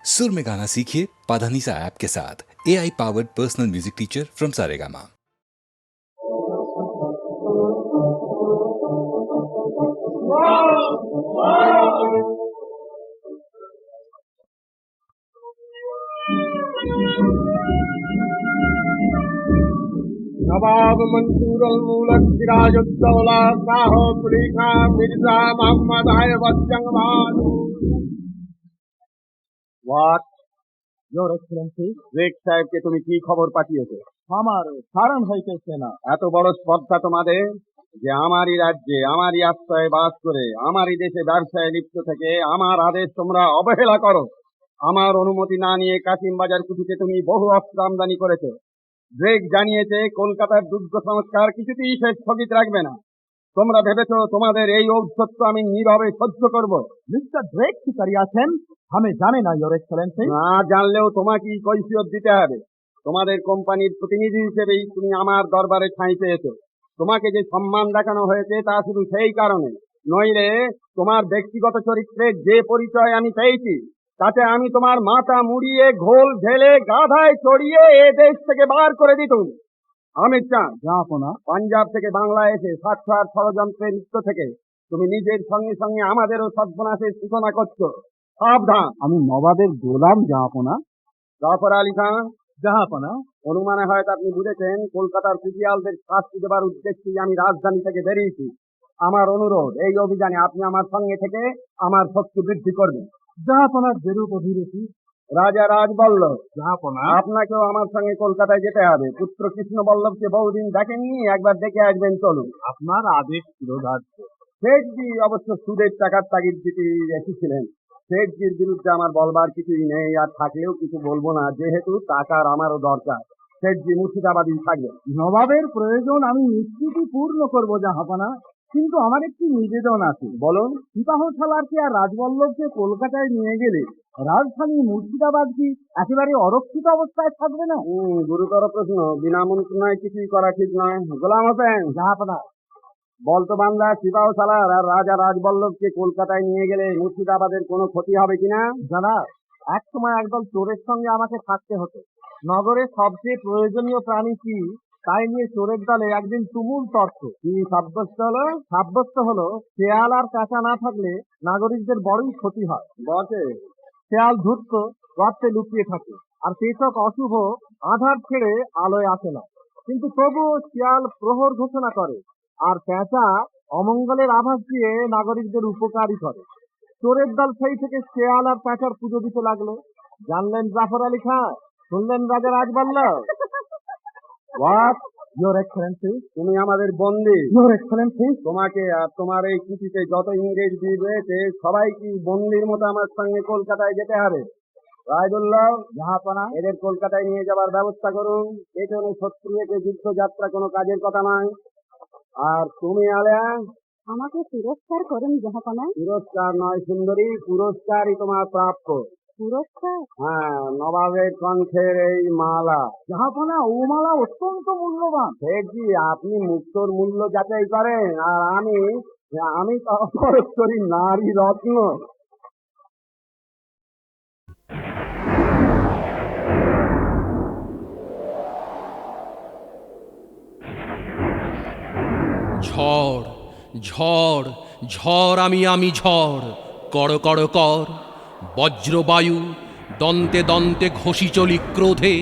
सुर में गाना सीखिए पाधानीसा ऐप के साथ। AI powered personal music teacher from Saregama. Nawab Mansur Mulk Sirajuddaula Shah Quli Khan Mirza Mohammad Haibat Jangbaz. What your excellency. রেক সাহেবকে তুমি কি খবর পাঠিয়েছো? আমার কারণ হইতেছে না। এত বড় স্পর্ধা তোমাদের যে আমারই রাজ্যে আমারই আশ্রয়ে বাস করে আমারই দেশে ব্যবসায় লিপ্ত থেকে আমার আদেশ তোমরা অবহেলা করো। আমার অনুমতি না নিয়ে কাশিম বাজার কুঠিতে তুমি বহু অস্ত্র আমদানি করেছো। ড্রেক জানিয়েছে কলকাতার দুর্গ সংস্কার কিছুতেই সে স্থগিত রাখবে না। তোমরা ভেবেছো তোমাদের এই ঔদ্ধত্য আমি নীরবে সহ্য করব? মিস্টার ড্রেক কি করিয়াছেন আমি জানি না ইয়োর এক্সেলেন্সি। না জানলেও তোমাকেই কৈফিয়ত দিতে হবে। তোমাদের কোম্পানির প্রতিনিধি হিসেবেই তুমি আমার দরবারে ঠাঁই পেয়েছো। তোমাকে যে সম্মান দেখানো হয়েছে তা শুধু সেই কারণে, নইলে তোমার ব্যক্তিগত চরিত্রের যে পরিচয় আমি পেয়েছি তাতে আমি তোমার মাথা মুড়িয়ে ঘোল ঢেলে গাধায় চড়িয়ে এ দেশ থেকে বার করে দিতুম। আমির চাঁদ, জাহাপনা, পাঞ্জাব থেকে বাংলায় এসে স্বার্থ আর ষড়যন্ত্রের লিপ্ত থেকে তুমি নিজের সঙ্গে সঙ্গে আমাদেরও সর্বনাশের সূচনা করছো। সাবধান। আমি নবাবের গোলাম জাহাপনা। জাফর আলী খান, জাহাপনা, অনুমানে হয়তো আপনি বুঝেছেন কলকাতার কুটিয়ালদের শাস্তি দেবার উদ্দেশ্যেই আমি রাজধানী থেকে বেরিয়েছি। আমার অনুরোধ, এই অভিযানে আপনি আমার সঙ্গে থেকে আমার শক্তি বৃদ্ধি করবেন। জাহাপনার যেরূপ অভিরুচি। রাজা রাজবল্লভ, জাহাপনা, আপনাকেও আমার সঙ্গে কলকাতায় যেতে হবে। পুত্র কৃষ্ণ বল্লভকে বহুদিন দেখেননি, একবার দেখে আসবেন চলুন। আপনার আদেশ শিরোধার্য। শেঠজি অবশ্য সুদের টাকার তাগিদ দিতে এসেছিলেন। শেঠজির বিরুদ্ধে আমার বলবার কিছুই নেই, আর থাকলেও কিছু বলবো না, যেহেতু টাকার আমারও দরকার। শেঠজি মুর্শিদাবাদই থাকবেন। নবাবের প্রয়োজন আমি নিশ্চিতই পূর্ণ করব জাহাপনা, কিন্তু আমার একটি নিবেদন আছে। বলুন। সিপাহ সালারকে আর রাজবল্লভকে কলকাতায় নিয়ে গেলে রাজধানী মুর্শিদাবাদ কি একেবারে অরক্ষিত অবস্থায় থাকবে না? গুরুতর প্রশ্ন। বিনা মন্ত্রণায় কিছুই করা ঠিক নয়। গোলাম হোসেন, জাহাপনা, বলতো বান্দা, সিপাহ সালার আর রাজা রাজবল্লভকে কলকাতায় নিয়ে গেলে মুর্শিদাবাদের কোনো ক্ষতি হবে কিনা? জানা, এক সময় একদল চোরের সঙ্গে আমাকে থাকতে হতো। নগরের সবচেয়ে প্রয়োজনীয় প্রাণী কি তাই নিয়ে চোরের দলে একদিন তুমুল তর্ক। কি সাব্যস্ত হলো? সাব্যস্ত হলো শেয়াল আর কাঁচা না থাকলে নাগরিকদের বড়ই ক্ষতি হয়। বটে। শেয়াল ধূর্ত গর্তে লুকিয়ে থাকে, আর পেচক অশুভ আধার ছেড়ে আলোয় আসে না, কিন্তু তবুও শিয়াল প্রহর ঘোষণা করে, আর পেঁচা অমঙ্গলের আভাস দিয়ে নাগরিকদের উপকারই করে। চোরের দল সেই থেকে শেয়াল আর পেঁচার পুজো দিতে লাগলো। জানলেন জাফর আলী খান, শুনলেন রাজা রাজবল্লভ। হোয়াট? Your Excellency. তুমি আমাদের বন্দী। Your Excellency. তোমাকে আর তোমার এই কুটিতে যত ইংরেজ বীর রয়েছে সবাই কি বন্দির মতো আমার সঙ্গে কলকাতায় যেতে হবে? রায়দুল্লাহ, জাহাপনা, এদের কলকাতায় নিয়ে যাবার ব্যবস্থা করুন। পেছনে শত্রু রেখে যুদ্ধযাত্রা কোনো কাজের কথা নয়। আর তুমি আলেয়া, আমাকে পুরস্কার করুন জাহাপনা। পুরস্কার নয় সুন্দরী, পুরস্কারই তোমার প্রাপ্য। পুরস্কার? হ্যাঁ, নবাবের কণ্ঠের এই মালা। জাহাপনা, ও মালা অত্যন্ত মূল্যবান। শেঠজি, আপনি মুক্তোর মূল্য যাচাই করেন, আর আমি তরফ করি নারী রত্ন। ঝড় ঝড় ঝড় আমি ঝড়, কড় কড় কর বজ্রবায়ু, দন্তে দন্তে ঘষি চলি ক্রোধে,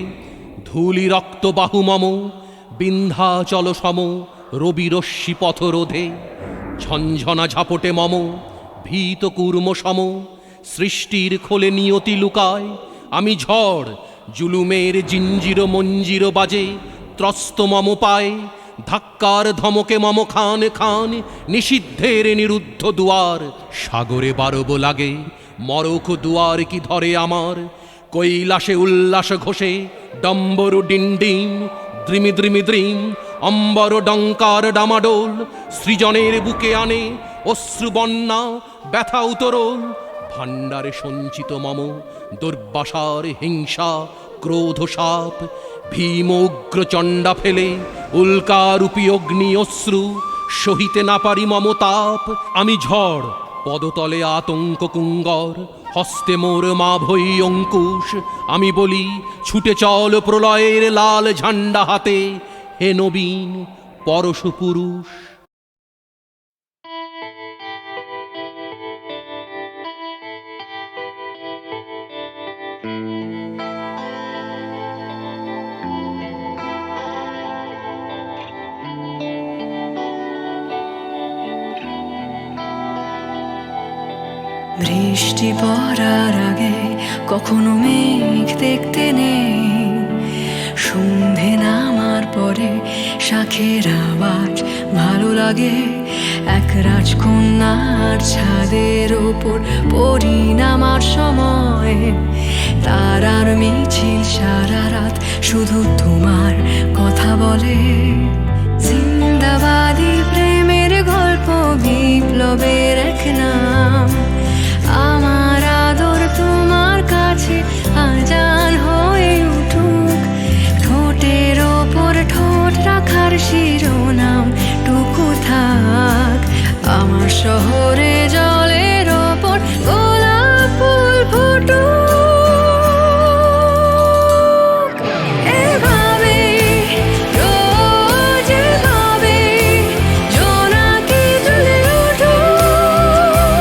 ধূলি রক্ত বাহু মম, বিন্ধ্যাচল সম রবি রশ্মি পথরোধে, ঝঞ্ঝনা ঝাপটে মম ভীত কুর্ম সম, সৃষ্টির খোলে নিয়তি লুকায়। আমি ঝড়, জুলুমের জিঞ্জির মঞ্জির বাজে, ত্রস্ত মম পায়, ধাক্কার ধমকে মম খান খান, নিষিদ্ধের নিরুদ্ধ দুয়ার, সাগরে বারব লাগে মরক দুয়ার কি ধরে আমার, কৈলাসে উল্লাস ঘোষে ডম্বরু ডিন্ডিম, দ্রিমি দ্রিমি দ্রিম, অম্বর ডঙ্কার ডামাডোল, সৃজনের বুকে আনে অশ্রু বন্যা ব্যথা উতরোল, ভাণ্ডারে সঞ্চিত মম দুর্বাসার হিংসা ক্রোধ সাপ, ভীম উগ্র চণ্ডা ফেলে উল্কারূপী অগ্নি অশ্রু, সহিতে না পারি মমতাপ। আমি ঝড়, পদতলে আতঙ্ক কুঙ্গর, হস্তে মোর মা ভই অঙ্কুশ, আমি বলি ছুটে চল প্রলয়ের লাল ঝান্ডা হাতে, হে নবীন পরশ পুরুষ। বৃষ্টি পড়ার আগে কখনো মেঘ দেখতে নেই, সন্ধে নামার পরে শাখের আওয়াজ ভালো লাগে। এক রাজকন্যার ছাদের ওপর পরিণামার সময়, তারার মিছিল সারা রাত শুধু তোমার কথা বলে। জিন্দাবাদী প্রেমের গল্প, বিপ্লবের এক নাম, আমার আদর তোমার কাছে আজান হয়ে উঠুক। ঠোঁটের ওপর ঠোঁট রাখার শিরোনাম টুকু থাক, আমার শহরে জলের ওপর গোলাপ ফুল ফুটুক। এভাবে রোজ এভাবে জোনাকি জ্বলে উঠুক।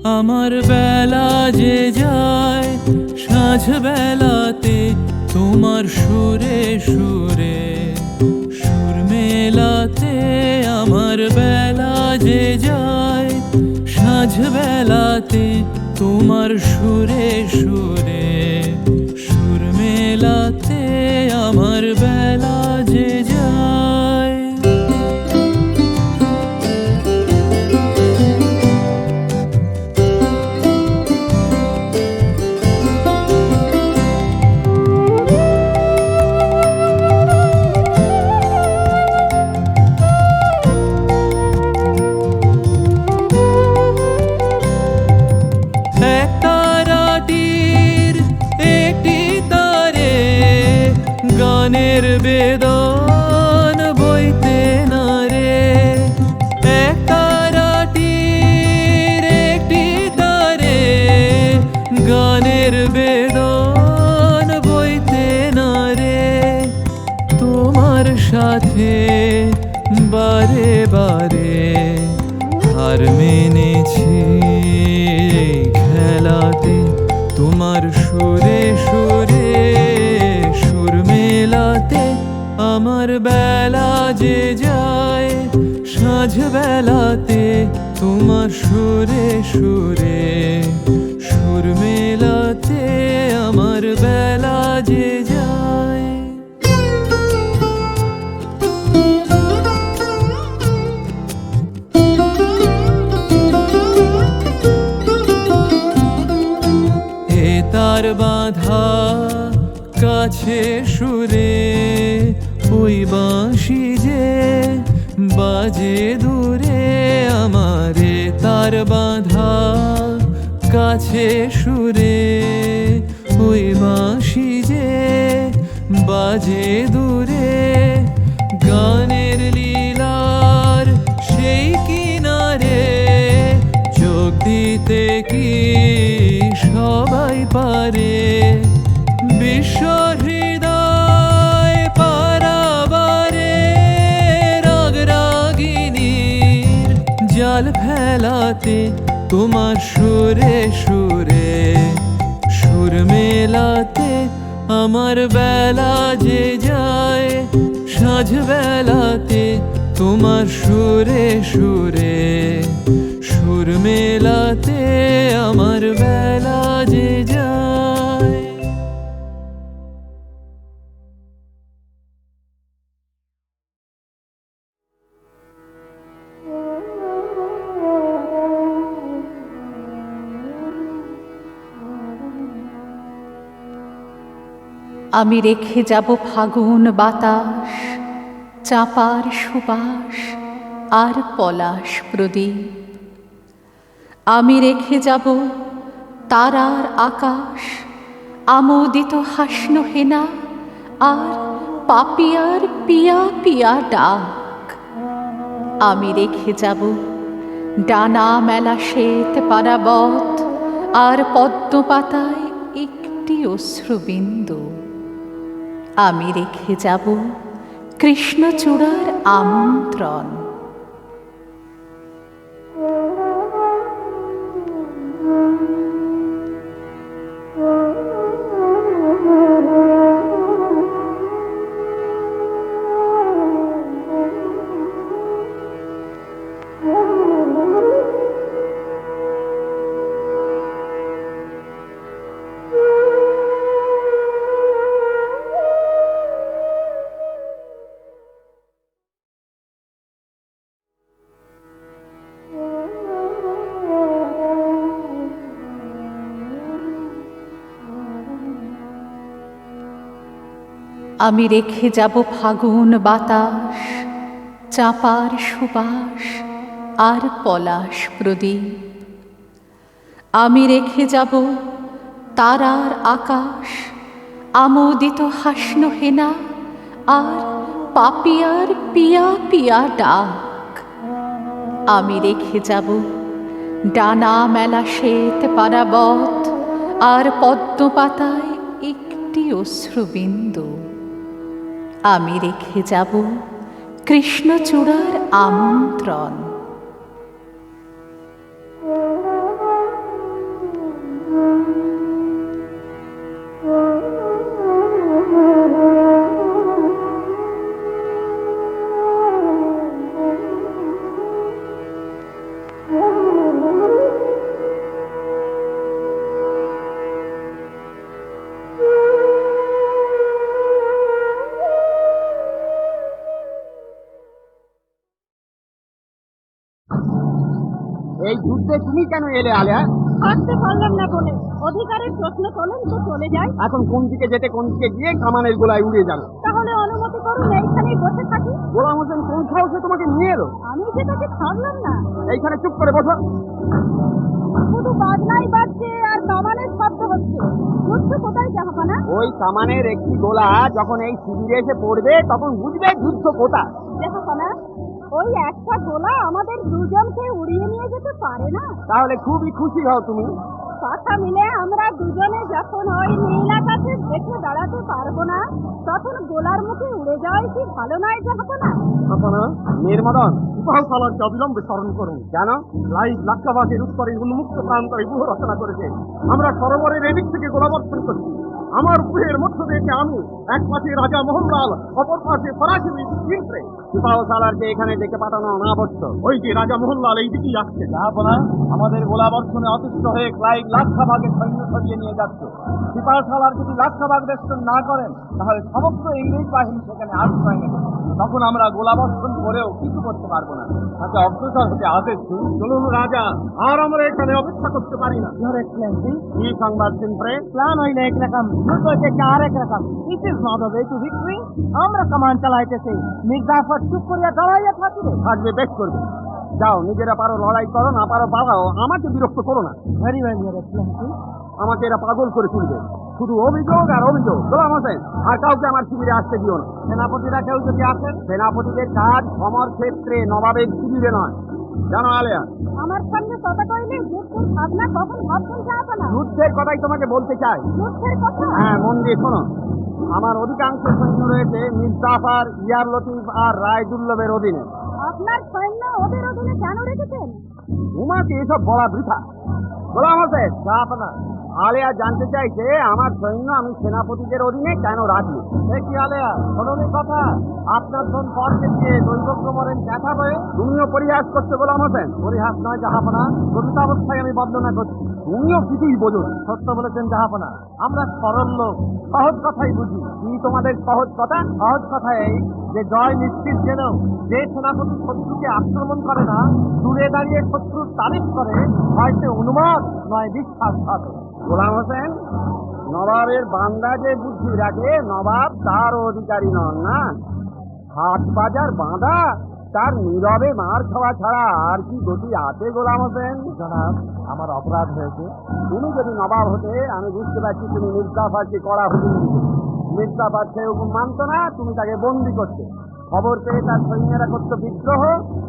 আমার বেলা যে যায় সাঁঝ বেলাতে তোমার সুরে সুরে সুর মেলাতে। আমার বেলা যে যায় সাঁঝ বেলাতে তোমার সুরে সুরে সুর মেলাতে। আমার বেলা যে যায় গানের বেদন বইতে না রে। এক তারাটির একটি তারে গানের বেদন বইতে না রে। তোমার সাথে বারে বারে হার মেনেছি খেলাতে। তোমার সুরে সুরে সুর মেলাতে। আমার বেলা যে যায় সাঁঝ বেলাতে তোমার সুরে সুরে সুর মেলাতে। আমার বেলা যে যায় এ তার বাঁধা কাছে সুরে ওই বাঁশি যে বাজে দূরে। আমারে তার বাঁধা কাছে সুরে ওই বাঁশি যে বাজে দূরে। গানের লীলার সেই কিনারে যোগ দিতে কি সবাই পারে। বিশ্ব হৃদয় পারাবারে রাগ রাগিনীর জাল ফেলাতে। তোমার সুরে সুরে সুর মেলাতে। আমার বেলা যে যায় সাঁঝ বেলাতে তোমার সুরে সুরে সুর মেলাতে। আমার বেলা যে যায় আমি রেখে যাব ফাগুন বাতাস, চাঁপার সুবাস আর পলাশ প্রদীপ। আমি রেখে যাব তারার আকাশ, আমোদিত হাসনো হেনা আর পাপিয়ার পিয়া পিয়া ডাক। আমি রেখে যাব ডানা মেলা শ্বেত পারাবত আর পদ্ম পাতায় একটি অশ্রুবিন্দু। আমি রেখে যাব কৃষ্ণচূড়ার আমন্ত্রণ। আমি রেখে যাব ফাগুন বাতাস, চাঁপার সুবাস আর পলাশ প্রদীপ। আমি রেখে যাব তারার আকাশ, আমোদিত হাসনো হেনা আর পাপিয়ার পিয়া পিয়া ডাক। আমি রেখে যাব ডানা মেলা শ্বেত পারাবত আর পদ্ম পাতায় একটি অশ্রুবিন্দু। আমি রেখে যাব কৃষ্ণচূড়ার আমন্ত্রণ। এই যুদ্ধে তুমি কেন এলে আলিয়া? থাকতে পারলাম না বলে। অধিকারের প্রশ্ন তোলেন তো চলে যায়। এখন কোন দিকে যেতে কোন দিকে গিয়ে কামানের গোলায় উড়ে যাবে। তাহলে অনুমতি করুন এইখানেই বসে থাকি। গোলাম হোসেন কোন সাহসে তোমাকে নিয়ে এলো? আমি যে তাকে ছাড়লাম না। এইখানে চুপ করে বসো। শুধু বাজনাই বাজছে আর কামানের শব্দ হচ্ছে। যুদ্ধ কোথায় জাহাপানা? ওই কামানের একটি গোলা যখন এই শিবিরে এসে পড়বে তখন বুঝবে যুদ্ধ কোথায়। জাহাপানা, ওই একটা গোলা আমাদের দুজনকে উড়িয়ে নিয়ে যেতে পারে না? তাহলে খুবই খুশি হও তুমি। কথা মিলে আমরা দুজনে যখন ওই নীল আকাশে দেখে দাঁড়াতে পারবো না, তখন গোলার মুখে উড়ে যাওয়াই কি ভালো নয় জাহাপানা? আপনারা নির্মদন সিপাহসালারকে অবিলম্বে স্মরণ করুন। কেন? লাইভ লাক্ষাবাগের উত্তরে উন্মুক্ত প্রান্তরে ব্যূহ রচনা করেছে। আমরা সরোবরের এদিক থেকে গোলাবর্ষণ করছি। আমার ব্যূহের মধ্য থেকে আমি এক পাশে রাজা মোহনলাল, অপর পাশে ফরাসি ইন্দ্রে। সিপাহসালারকে এখানে ডেকে পাঠানো অনাবশ্যক। ওই যে রাজা মোহনলাল এই দিকেই আসছে। যাহাপনা, আমাদের গোলাবর্ষণে অতিষ্ঠ হয়ে ক্লাইভ লাক্ষাবাগের সৈন্য সরিয়ে নিয়ে যাচ্ছে। সিপাহসালার যদি লাক্ষাবাগ বেষ্টন না করেন তাহলে সমস্ত ইংরেজ বাহিনী সেখানে আশ্রয় নেবে। তখন আমরা গোলাবর্ষণ করেও কিছু করতে পারবো না। তাকে অগ্রসর হতে আদেশ দিন। চলুন রাজা, আর আমরা এখানে অপেক্ষা করতে পারি না। কি সংবাদ সিনপ্রে? প্ল্যান হইলে একরকম, যুদ্ধ হইতেছে আরেক রকম। It is not the way to victory. আমরা কামান চালাইতেছি, মির্জাফর চুপ করিয়া দাঁড়াইয়া থাকবে। থাকবে, বেশ করবে। যাও, নিজেরা পারো লড়াই করো, না পারো পালাও, আমাকে বিরক্ত করো না। Very well your Excellency. আমাকে এরা পাগল করে তুলবে। শুধু অভিযোগ আর অভিযোগ। গোলাম হোসেন, আর কাউকে আমার শিবিরে আসতে দিও না। সেনাপতিরা কেউ যদি আসেন, সেনাপতিদের কাজ সমর ক্ষেত্রে, নবাবের শিবিরে নয়। জানো আলিয়া, আমার সঙ্গে কথা কইলে যুদ্ধের ভাবনা কখন ভাবছেন জাহাপানা? যুদ্ধের কথাই তোমাকে বলতে চাই। যুদ্ধের কথা? হ্যাঁ, মন দিয়ে শোনো। আমার অধিকাংশ সৈন্য রয়েছে মির্জাফর, ইয়ার লতিফ আর রায়দুল্লভের অধীনে। আপনার সৈন্য ওদের অধীনে কেন রেখেছেন? তোমাকে এসব বলা বৃথা। গোলাম হোসেন, জাহাপনা, আলিয়া জানতে চাইছে আমার সৈন্য আমি সেনাপতিদের অধীনে কেন রাখি। কি আলিয়া, শোনি কথা? আপনার ধন পরকে দিয়ে দৈবজ্ঞ মরেন ব্যথা হয়ে তুমিও পরিহাস করছো গোলাম হোসেন। পরিহাস নয় জাহাপনা, প্রকৃত অবস্থায় আমি বর্ণনা করছি। তুমিও কিছুই বোঝো। সত্য বলেছেন জাহাপনা, আমরা সরল লোক, সহজ কথাই বুঝি। কি তোমাদের সহজ কথা? সহজ কথা এই যে জয় নিশ্চিত জেনেও যে সেনাপতি শত্রুকে আক্রমণ করে না, দূরে দাঁড়িয়ে শত্রুর তারিফ করে, হয়তো অনুমান নয় বিশ্বাসঘাত। গোলাম হোসেন, নবাবের বান্দা যে বুদ্ধি রাখে, নবাব তার অধিকারী নন না। হাট বাজার বাঁধা, তার নীরবে মার খাওয়া ছাড়া আর কি গতি আছে গোলাম হোসেন? জনাব, আমার অপরাধ হয়েছে। তুমি যদি নবাব হতে, আমি বুঝতে পারছি তুমি মির্জাফরকে কড়া হুকুম দিতে। মির্জাফর সে হুকুম মানত না, তুমি তাকে বন্দি করতে। খবর পেয়ে তার সৈন্যরা করত বিদ্রোহ,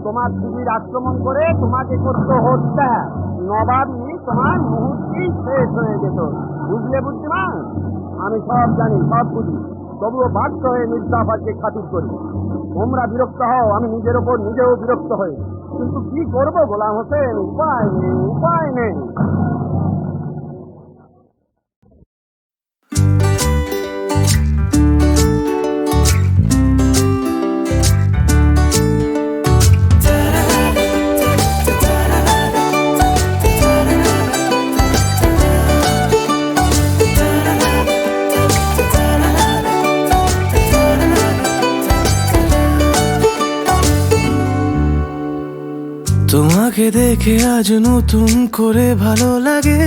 তোমার শিবির আক্রমণ করে তোমাকে করত হত্যা। নবাবই তোমার মুহূর্তেই শেষ হয়ে যেত। বুঝলে বুদ্ধিমান? আমি সব জানি, সব বুঝি, তবুও বাধ্য হয়ে মির্জাফরকে খাতির করি। তোমরা বিরক্ত হও, আমি নিজের ওপর নিজেও বিরক্ত হই। কিন্তু কি করবো গোলাম হোসেন, উপায় নেই, উপায় নেই। তোমাকে দেখে আজ নতুন করে ভালো লাগে,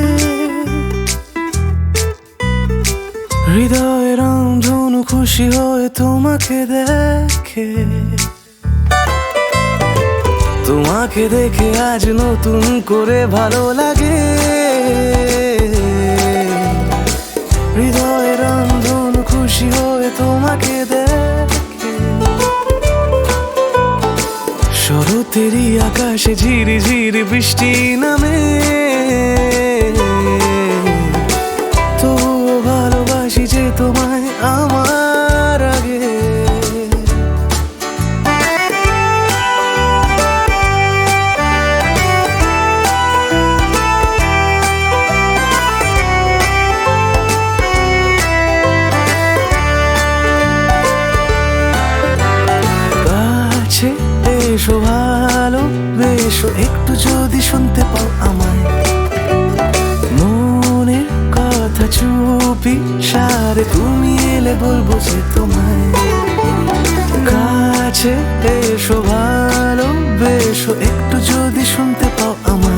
হৃদয়ের রংধনু খুশি হয়ে তোমাকে দেখে। তোমাকে দেখে আজ নতুন করে ভালো লাগে, হৃদয়ের রংধনু খুশি হয়ে তোমাকে দেখে। শরতেরই আকাশে ঝিরি ঝিরি বৃষ্টি নামে, তবুও ভালোবাসি যে তোমায় আমার আগে। কাছে এসো, ভালো বেশো, একটু যদি শুনতে পাও আমায়, মনের কথা চুপি সারে তুমি এলে বলবো যে তোমায়। কাছে এসো, ভালো বেশো, একটু যদি শুনতে পাও আমায়,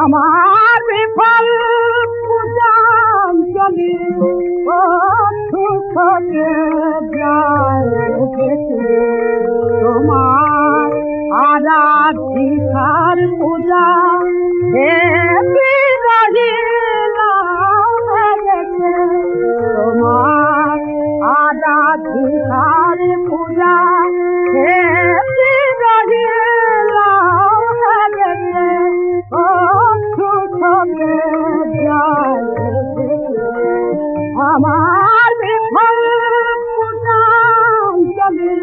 আমার বিফল পূজাঞ্জলি সুখে যায় দেখে তোমার আরাধিকার পূজা হে তোমার আরাধিকার পূজা হে আমার বিফল পূজাঞ্জলি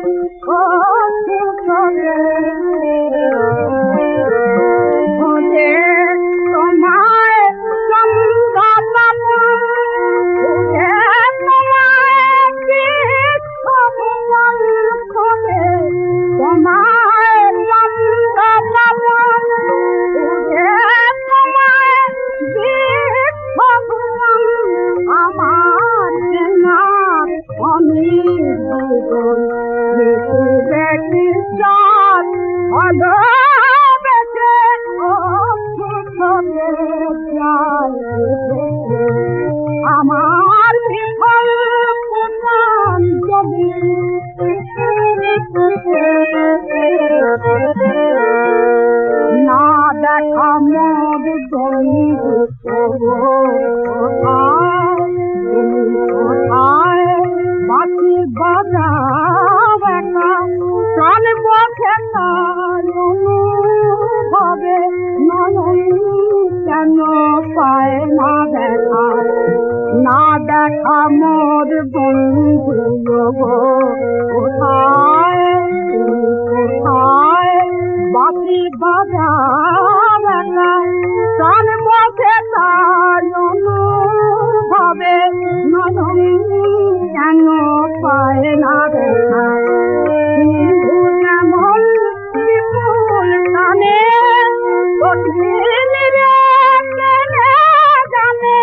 ভোলে তোমায় গঙ্গা পাবো তোমায় বিশ্বভুবন খোলে তোমায় গঙ্গা পাবো তোমায় বিশ্বভুবন আমার চেনার অনির্বন দেখি চাঁদ ভালোবেসে আমার বিফল পূজাঞ্জলি না দেখা মোর বন্ধু কোথায় বাকি বাজাও একা প্রাণ বসে তার অনুভবে নয়ন কেন পায় না দেখা না দেখা মোর বন্ধু কোথায় কোথায় বাকি বাজাও একা প্রাণ বসে তার অনুভবে নয়ন কেন পায় না দেখা যেমন বিপুল টানে কঠিন রে কেনে জানে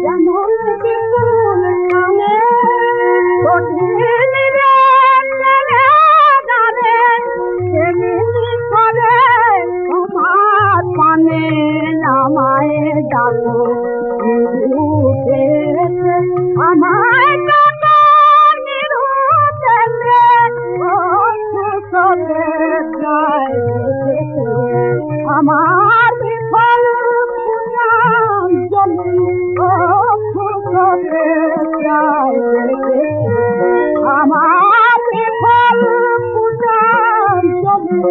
যেমন বিপুল টানে কঠিন রে কেনে জানে সেদিন করে তোমার পানে আমায় ডাকো আমায় ডাকো আমার বিফল পূজাঞ্জলি আমার বিফল পূজাঞ্জলি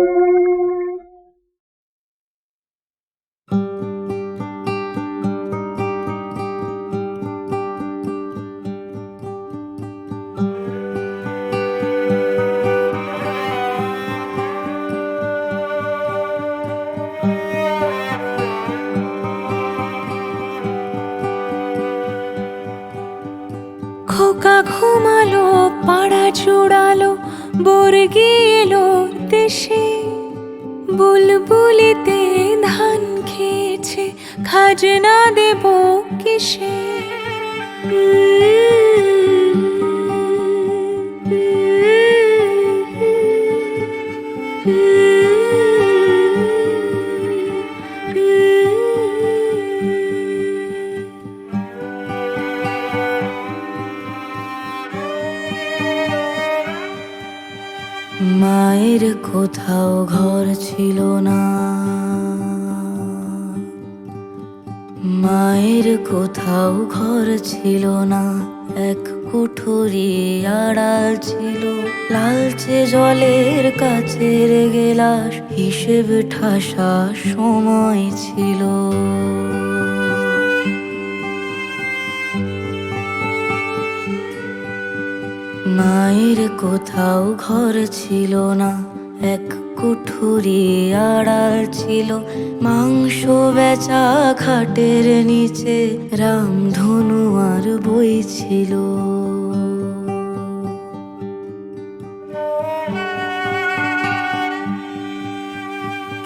খোকা ঘুমালো পাড়া চুড়ালো বর্গি এলো দেশে বুলবুলিতে ধান খেয়েছে খাজনা দেব কিসে মায়ের কোথাও ঘর ছিল না, মায়ের কোথাও ঘর ছিল না, এক কুঠুরি আড়াল ছিল, লালচে জলের কাছের গেলাস, হিসেব ঠাসা সময় ছিল। মায়ের কোথাও ঘর ছিল না, এক কুঠুরি আড়াল ছিল, মাংস বেচা খাটের নিচে রামধনু আর বই ছিল।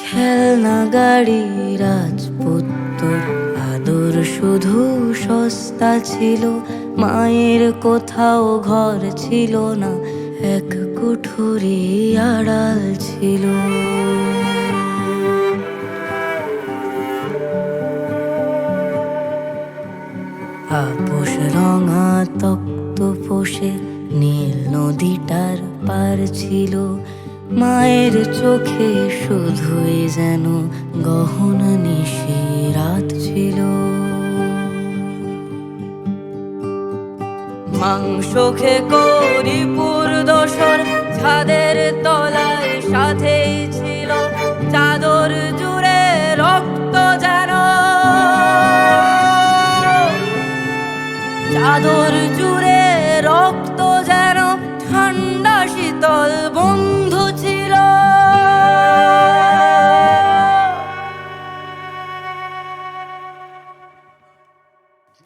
খেলনা গাড়ি রাজপুত্র আদর শুধু সস্তা ছিল, মায়ের কোথাও ঘর ছিল না, এক কুঠুরি আড়াল ছিল। রঙা তক্ত পোষে নীল নদীটার পার ছিল, মায়ের চোখে শুধুই যেন গহন নিশি রাত ছিল। মাংস খে করিপুর দোসর ছাদের তলায় সাথেই ছিল, চাদর জুড়ে রক্ত যেন, চাদর জুড়ে রক্ত যেন ঠান্ডা শীতল বন্ধু ছিল।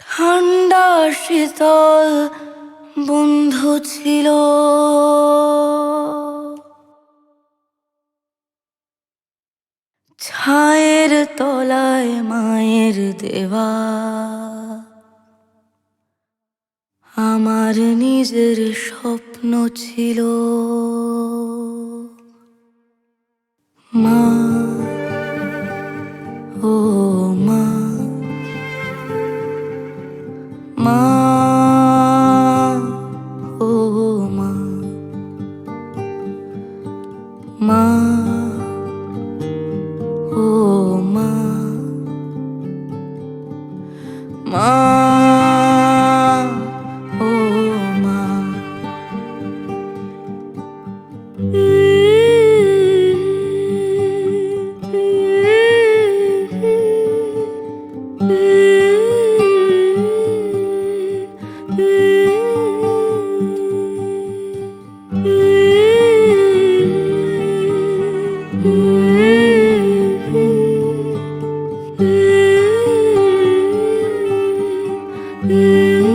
ঠান্ডা শীতল বন্ধু ছিল। ছায়ের তলায় মায়ের দেওয়া আমার নিজের স্বপ্ন ছিল। মা, ও মা, মা, ও মা, মা, ও মা, মা, ও মা। Mm-hmm.